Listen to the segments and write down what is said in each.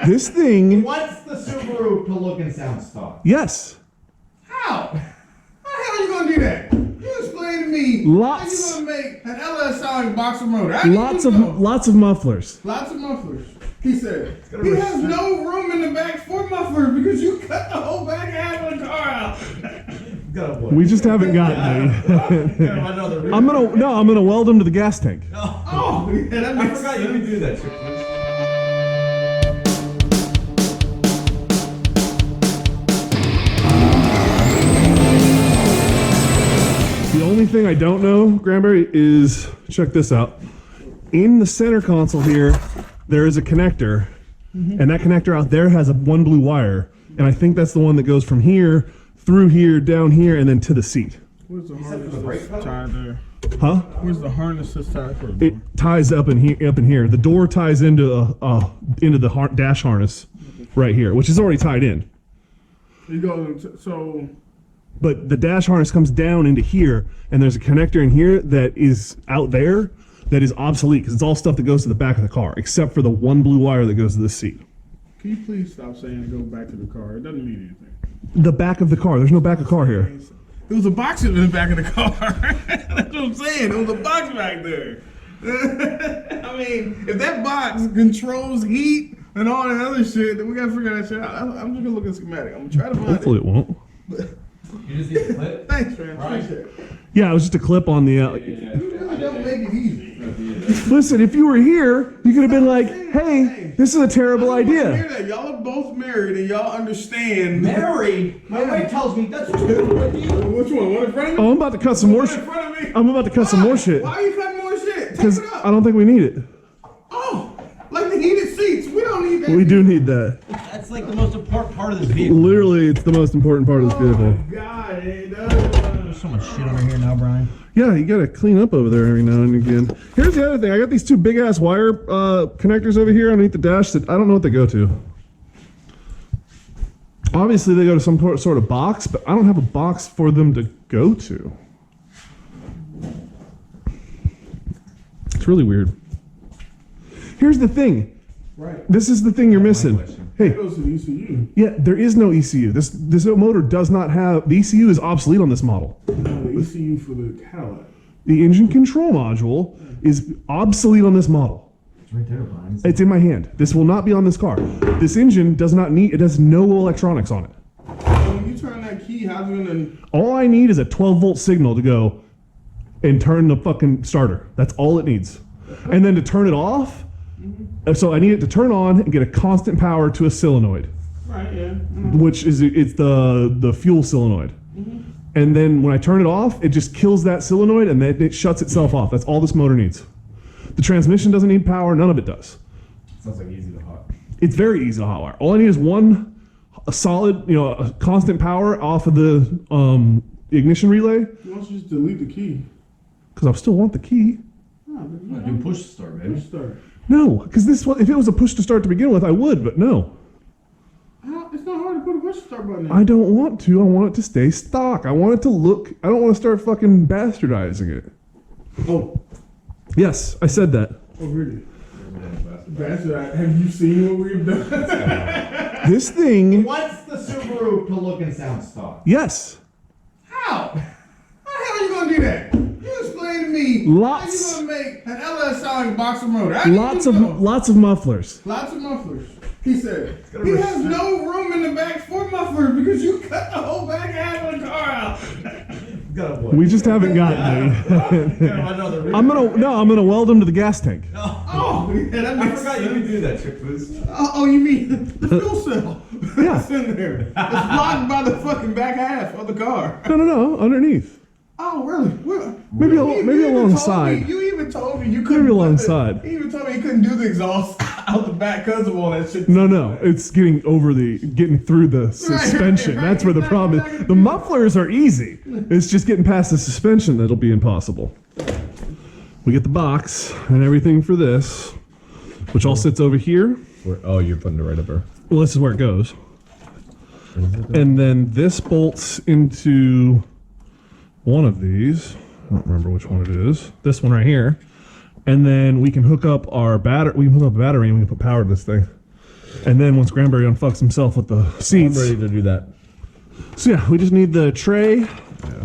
This thing. What's the Subaru to look and sound stock? Yes. How? How the hell are you gonna do that? You explain to me Lots. how you gonna make an LS sound like boxer motor. Lots of mufflers. Lots of mufflers. He said he has no room in the back for mufflers because you cut the whole back half of the car out. We just haven't gotten it. I'm gonna weld them to the gas tank. Oh, yeah, that makes sense. You can do that trick. The only thing I don't know, Granberry, is check this out. In the center console here, there is a connector, and that connector out there has one blue wire, and I think that's the one that goes from here through here, down here, and then to the seat. Where's the harness that's tied there? Huh? Where's the harness that's tied for the door? It ties up in here. The door ties into the dash harness right here, which is already tied in. You go so. But the dash harness comes down into here, and there's a connector in here that is out there that is obsolete because it's all stuff that goes to the back of the car, except for the one blue wire that goes to the seat. Can you please stop saying to go back to the car? It doesn't mean anything. The back of the car. There's no back of car here. There was a box in the back of the car. That's what I'm saying. There was a box back there. I mean, if that box controls heat and all that other shit, then we gotta figure that shit out. I'm just gonna look at schematic. I'm gonna try to find Hopefully it won't. You just need the clip? Thanks, man. Appreciate it. Yeah, it was just a clip on the... You really don't make it easy. Listen, if you were here, you could have been like, hey, this is a terrible idea. Hear that. Y'all are both married and y'all understand. Married? My wife tells me that's two with you. Which one? One in front of me? Oh, I'm about to cut some more One shit. in front of me? I'm about to cut some more shit. Why are you cutting more shit? Take Because it up. I don't think we need it. Oh, like the heated seats. We don't need that. We do need that. That's like the most important part of this vehicle. Literally, it's the most important part of this vehicle. God, it does. There's so much shit over here now, Brian. Yeah, you gotta clean up over there every now and again. Here's the other thing. I got these two big ass wire connectors over here underneath the dash that I don't know what they go to. Obviously, they go to some sort of box, but I don't have a box for them to go to. It's really weird. Here's the thing. Right. This is the thing you're missing. Hey, It goes to the ECU. yeah, there is no ECU. This motor does not have... The ECU is obsolete on this model. No, the ECU for the Cadillac. The engine control module is obsolete on this model. It's right there, Brian. It's in my hand. This will not be on this car. This engine does not need... It has no electronics on it. When you turn that key, how's it gonna... All I need is a 12-volt signal to go and turn the fucking starter. That's all it needs. And then to turn it off... So I need it to turn on and get a constant power to a solenoid, Right, yeah. which is it's the fuel solenoid. And then when I turn it off, it just kills that solenoid and then it shuts itself off. That's all this motor needs. The transmission doesn't need power. None of it does. Sounds like easy to hot. It's very easy to hotwire. All I need is a solid, a constant power off of the ignition relay. Why don't you just delete the key? Because I still want the key. Do push to start, baby. Push start. No, because if it was a push to start to begin with, I would, but no. It's not hard to put a push start button in. I don't want to. I want it to stay stock. I want it to look... I don't want to start fucking bastardizing it. Oh, Yes, I said that. really? Bastard, have you seen what we've done? This thing... What's the Subaru to look and sound stock? Yes. How? How the hell are you gonna do that? You explain to me Lots. how you gonna make an LS sound like boxer motor. Lots of mufflers. Lots of mufflers. He said he has no room in the back for mufflers because you cut the whole back half of the car out. We just haven't gotten it. I'm gonna weld them to the gas tank. Oh, yeah, that makes sense. You can do that trick, please. Oh, you mean the fuel cell? Yeah. It's in there. It's blocked by the fucking back half of the car. No, underneath. Oh, really? Well, Maybe you even alongside. told me- You even told me you couldn't. Maybe alongside. You even told me you couldn't do the exhaust out the back because of all that shit. No, it's getting through the suspension. right. That's where the problem is. The mufflers are easy. It's just getting past the suspension that'll be impossible. We get the box and everything for this, which all sits over here. Oh, you're putting it right up there. Well, this is where it goes. And then this bolts into one of these. I don't remember which one it is. This one right here. And then we can hook up our battery. We can hook up a battery and we can put power to this thing. And then once Granberry unfucks himself with the I'm seats, ready to do that. so yeah, we just need the tray, Yeah,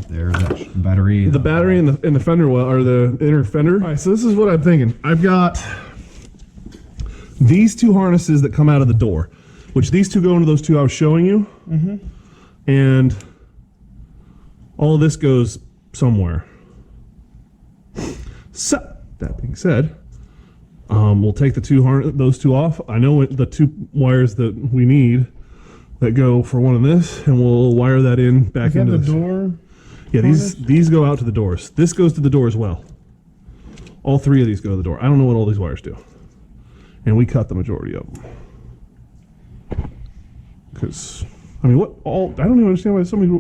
there's that battery. the battery, and the fender well, or the inner fender. All right, so this is what I'm thinking. I've got these two harnesses that come out of the door, which these two go into those two I was showing you, and all of this goes somewhere. So that being said, we'll take the those two off. I know the two wires that we need that go for one of this, and we'll wire that in back Is that into the this. door? Yeah, these go out to the doors. This goes to the door as well. All three of these go to the door. I don't know what all these wires do, and we cut the majority of them. Because I mean, I don't even understand why so many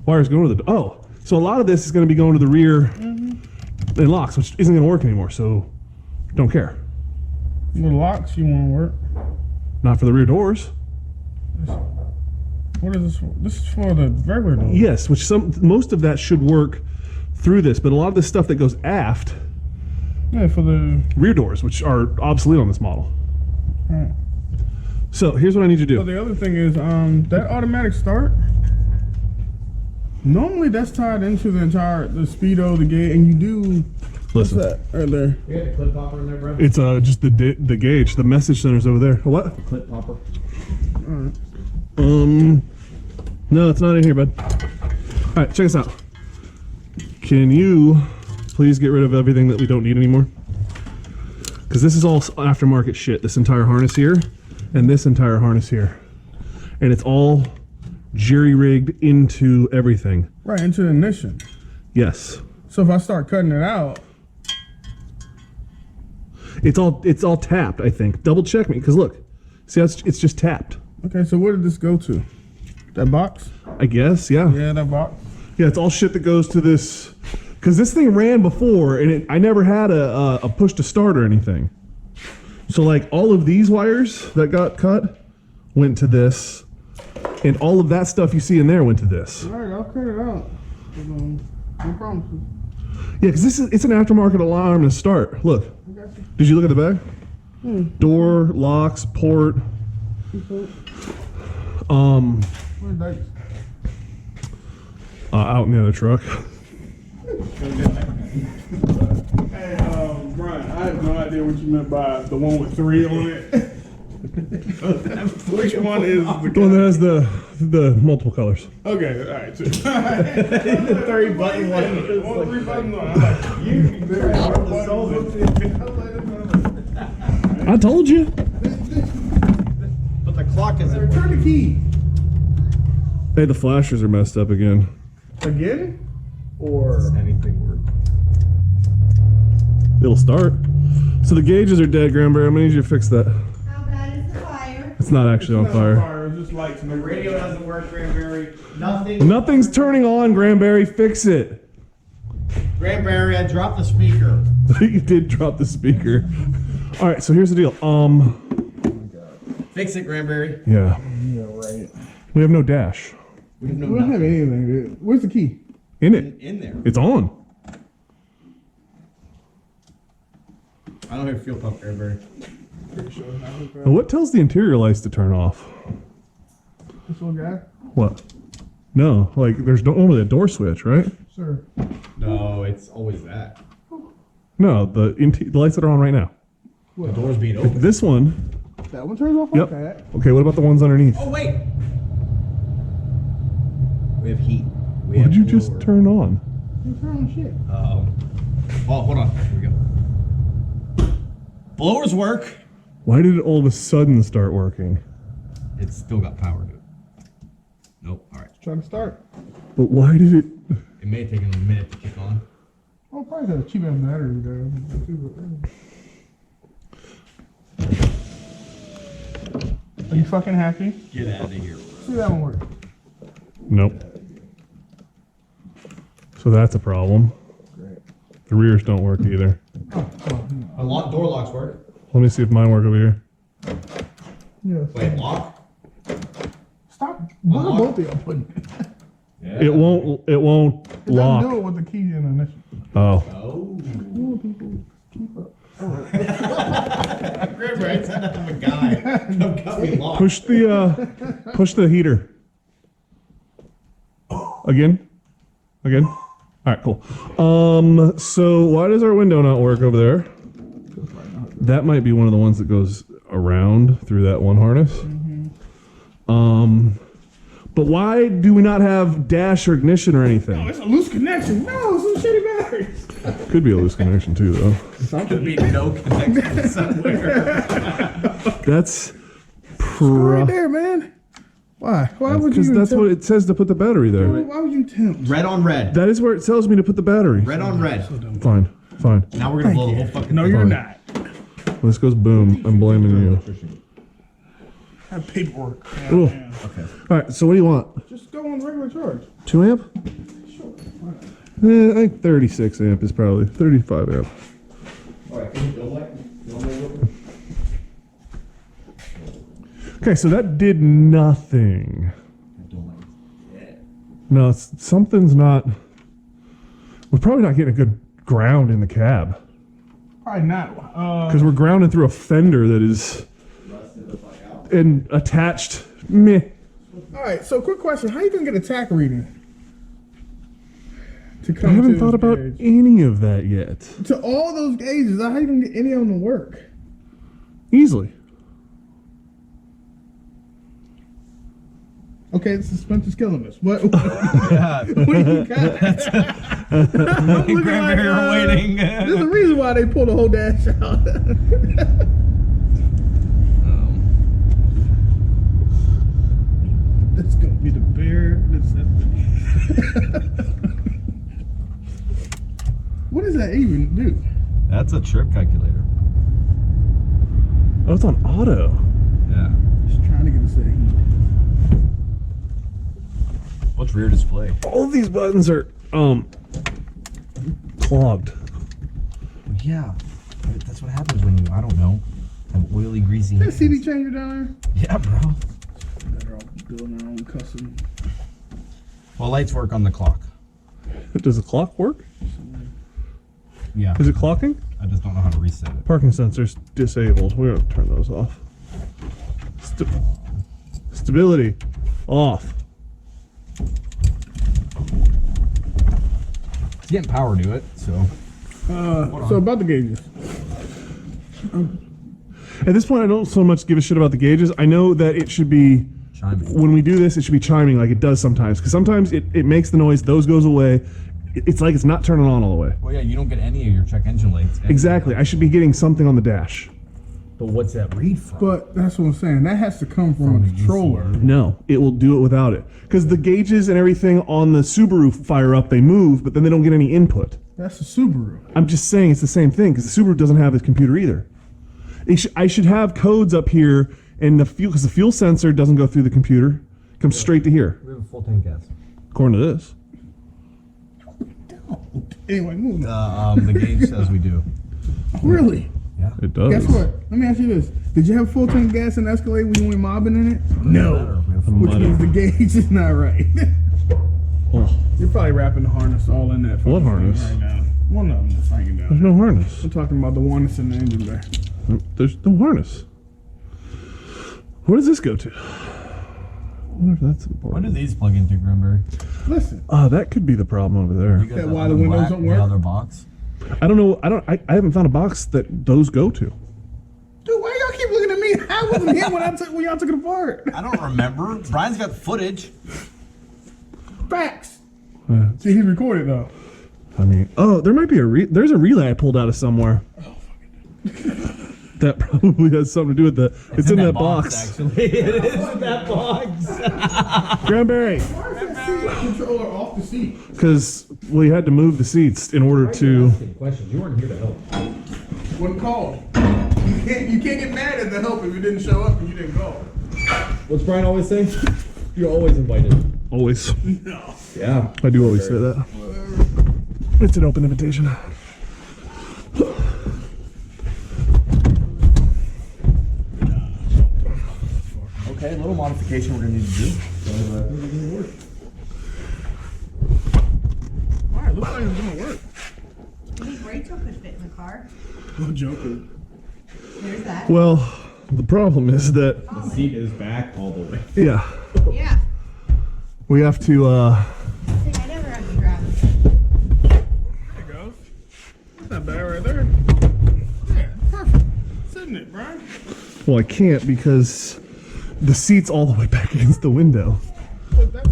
wires go to the. Oh, so a lot of this is going to be going to the rear and locks, which isn't going to work anymore. So don't care. The locks you want to work. Not for the rear doors. What is this for? This is for the regular door. Yes, which most of that should work through this, but a lot of the stuff that goes aft, Yeah, for the. rear doors, which are obsolete on this model. Alright. So here's what I need you to So do. the other thing is, that automatic start. Normally that's tied into the speedo, the gauge, and you do. What's Listen, that right there? You got a clip popper in there, bro? it's just the gauge. The message center's over there. What? Clip popper. No, it's not in here, bud. All right, check this out. Can you please get rid of everything that we don't need anymore? Because this is all aftermarket shit. This entire harness here, and this entire harness here, and it's all jerry-rigged into everything. Right into the ignition. Yes, So if I start cutting it out, it's all tapped. I think. Double check me, because look, see how it's just tapped. okay. So where did this go to? That box? I guess, yeah. Yeah, that box. Yeah, it's all shit that goes to this, because this thing ran before, and I never had a push to start or anything. So like all of these wires that got cut went to this, and all of that stuff you see in there went to this. All right, I'll cut it out. No problem. Yeah, because it's an aftermarket alarm to start. Look, I got you. did you look at the bag? Door, locks, port. Where's that? Out in the other truck. Hey, Brian, I have no idea what you meant by the one with 3 on it. Which one is the The one that has the multiple colors. Okay, all right. So, 3 button one. 3 buttons on. I'm like, you very hard buttons. I told you. But the clock is Turn the key. Hey, the flashers are messed up again. Again? Or anything work. It'll start. So the gauges are dead, Granberry. I'm gonna need you to fix that. How bad is the fire? It's not actually on fire. It's just lights and The radio doesn't work, Granberry. Nothing. Nothing's turning on, Granberry. Fix it. Granberry, I dropped the speaker. You did drop the speaker. All right, so here's the deal. Fix it, Granberry. Yeah. Yeah, right. We have no dash We have no We don't have nothing anything, dude. Where's the key? in it. in there. It's on. I don't have fuel pump, Granberry. Now, what tells the interior lights to turn off? This little guy? What? No, like there's normally a door switch, right? Sir. No, it's always that. No, the lights that are on right now. The door's being open. This one. That one turns off Yep. like that. Okay, what about the ones underneath? Oh, wait. We have heat. We What have did you just blower. turn on? You turn on shit. Oh, hold on. Here we go. Blowers work. Why did it all of a sudden start working? It's still got power to it. Nope. All right. Trying to start. But why did it? It may take a minute to kick on. Oh, probably has a cheap ass battery there. Are you fucking happy? Get out of here. See that one work. Nope. So that's a problem. Great. The rears don't work either. A lot door locks work. Let me see if mine work over here. Yes. Wait, lock? Stop. What are Unlock. both of y'all putting? Yeah. It won't. It won't It doesn't do lock. it with the key in the ignition. Oh. Oh. People keep up. Granberry, I'm a guy. Don't cut me long. Push the heater. Again? All right, cool. So why does our window not work over there? That might be one of the ones that goes around through that one harness. But why do we not have dash or ignition or anything? It's a loose connection. No, some shitty batteries. Could be a loose connection too, though. Could be no connection somewhere. That's Right there, man. Why? Why would because you? that's what it says to put the battery there. Why would you tempt? Red on red. That is where it tells me to put the battery. Red on red. Fine. Now we're gonna blow the whole fucking No, thing. you're Fine. not. When this goes boom, I'm blaming you. I have paperwork. Cool. Yeah. All right. So what do you want? Just go on regular charge. 2 amp? I think 36 amp is probably 35 amp. Okay, so that did nothing. No, something's not. We're probably not getting a good ground in the cab Probably not. because we're grounding through a fender that is and attached. Meh. All right. So, quick question: how you gonna get a tack reading? To I come haven't to thought this about gauge? any of that yet. To all those gauges. How you gonna get any of them to work? Easily. Okay, the suspension's killing us. What? What do you got? I'm looking Granberry, we're waiting. There's a reason why they pulled the whole dash out. That's gonna be the bear necessity. What does that even do? That's a trip calculator. Oh, it's on auto. Yeah. Just trying to get us that heat. What's rear display? All of these buttons are clogged. Yeah. That's what happens when you, I don't know, have oily, greasy That hands. CD changer down Yeah, bro. there? They're all building their own custom. Well, lights work on the clock. Does the clock work? Yeah. Is it clocking? I just don't know how to reset it. Parking sensors disabled. We're gonna turn those off. Stability off. It's getting power to it, so. So about the gauges. At this point, I don't so much give a shit about the gauges. I know that it should be, Chiming. when we do this, it should be chiming like it does sometimes. Because sometimes it makes the noise, those goes away. It's like it's not turning on all the way. Well, yeah, you don't get any of your check engine lights. Exactly. I should be getting something on the dash. But what's that read from? But that's what I'm saying. That has to come from a controller. No, it will do it without it. Because the gauges and everything on the Subaru fire up, they move, but then they don't get any input. That's a Subaru. I'm just saying it's the same thing because the Subaru doesn't have a computer either. I should have codes up here, and the fuel, because the fuel sensor doesn't go through the computer, it comes straight to here, We have a full tank gas. according to this. Anyway, moving on. The gauge says we do. Really? Yeah. It does. Guess what? Let me ask you this. Did you have full tank gas in the Escalade when you went mobbing in it? No. Which means the gauge is not right. Oh, You're probably wrapping the harness all in that. What fucking harness? thing Right now. One of them that's hanging there's down. no harness. I'm talking about the one that's in the engine bay. There's no harness. Where does this go to? I wonder if that's When do important. these plug into, Grimberg? Listen, That could be the problem over there. That why the windows don't work? The other box. I don't know. I haven't found a box that those go to. dude, why y'all keep looking at me? I wasn't here when y'all took it apart. I don't remember. Brian's got footage. Facts. Uh, See, he recorded though. I mean, there might be there's a relay I pulled out of somewhere. That probably has something to do with the. It's in that box. Actually, it is in that box. Cranberry. Why is that seat controller off the seat? Because we had to move the seats in order to. Questions. You weren't here to help. Wasn't called. You can't get mad at the help if you didn't show up and you didn't call. What's Brian always say? You're always invited. Always. No. Yeah. I do always say that. It's an open invitation. Okay, a little modification we're gonna need to do. Alright, looks like it's gonna work. Maybe Rachel could fit in the car. I'm joking. There's that. Well, the problem is that, The seat is back all the way. yeah, Yeah. we have to, See, I never have to grab it. There you go. That's not bad right there. Yeah, perfect. Sitting it, Brian. well, I can't because the seat's all the way back against the window. Put that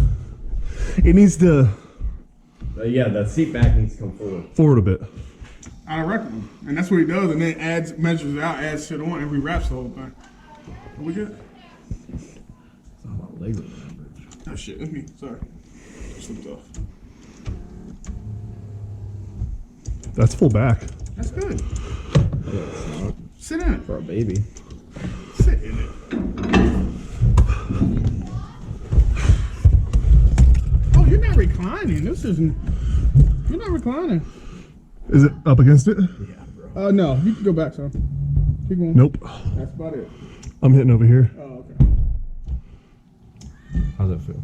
It needs to Yeah, that seat back needs to come forward. forward a bit. out of rectum. And that's what he does, and then adds, measures it out, adds shit on, and rewraps the whole thing. Are we good? Oh shit, that's me. Sorry. Slipped off. That's full back. That's good. Sit in it. For a baby. Sit in it. Oh, you're not reclining. This isn't. You're not reclining. Is it up against it? No, you can go back, son. Keep going. Nope. That's about it. I'm hitting over here. Oh, okay. How's that feel?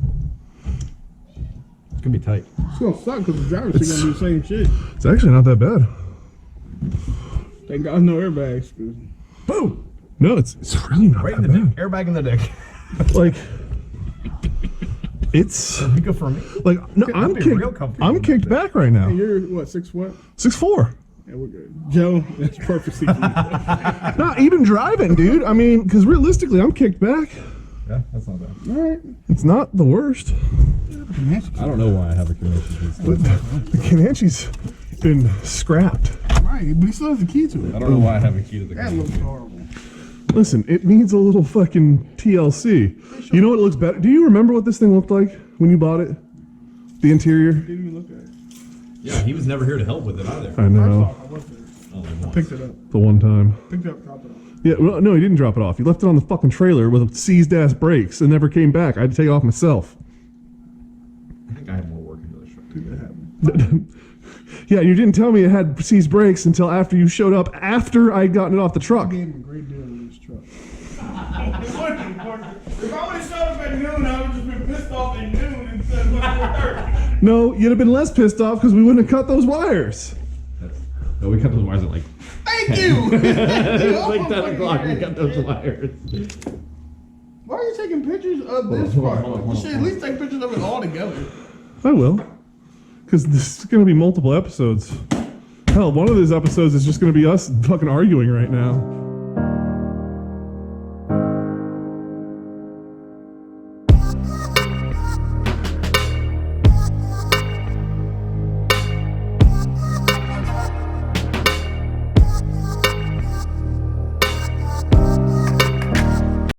It's gonna be tight. It's gonna suck because the driver's still gonna do the same shit. It's actually not that bad. Thank God no airbags. Boom! No, it's really not Right in that the bad. dick. Airbag in the dick. Like, it's Good for me. like no, I'm be kicked. real comfortable I'm in kicked that back right now. And you're what, 6 foot? 6'4". Yeah, we're good. Joe, that's perfect seat for you. Not even driving, dude. I mean, because realistically, I'm kicked back. Yeah, that's not bad. All right. It's not the worst. I don't know why I have a commission. But the Comanche's been scrapped. Right, but he still has the key to it. I don't know why I have a key to the That looks horrible. Listen, it needs a little fucking TLC. You know what looks better? Do you remember what this thing looked like when you bought it? The interior? Didn't even look at it. Yeah, he was never here to help with it either. I First know. off, I was there. Only once. Picked it up. The one time. Picked it up, dropped it off. Yeah, well, no, he didn't drop it off. He left it on the fucking trailer with seized ass brakes and never came back. I had to take it off myself. I think I have more work into this truck. That happened. Yeah, you didn't tell me it had seized brakes until after you showed up after I'd gotten it off the truck. I gave him a great deal on this truck. If I would have showed up at noon, I would have just been pissed off at noon instead of 4:30. No, you'd have been less pissed off because we wouldn't have cut those wires. No, we cut those wires at like Thank you! like 10 o'clock. We cut those wires. Why are you taking pictures of this part? You should at least take pictures of it all together. I will. Because this is going to be multiple episodes. Hell, one of these episodes is just going to be us fucking arguing right now.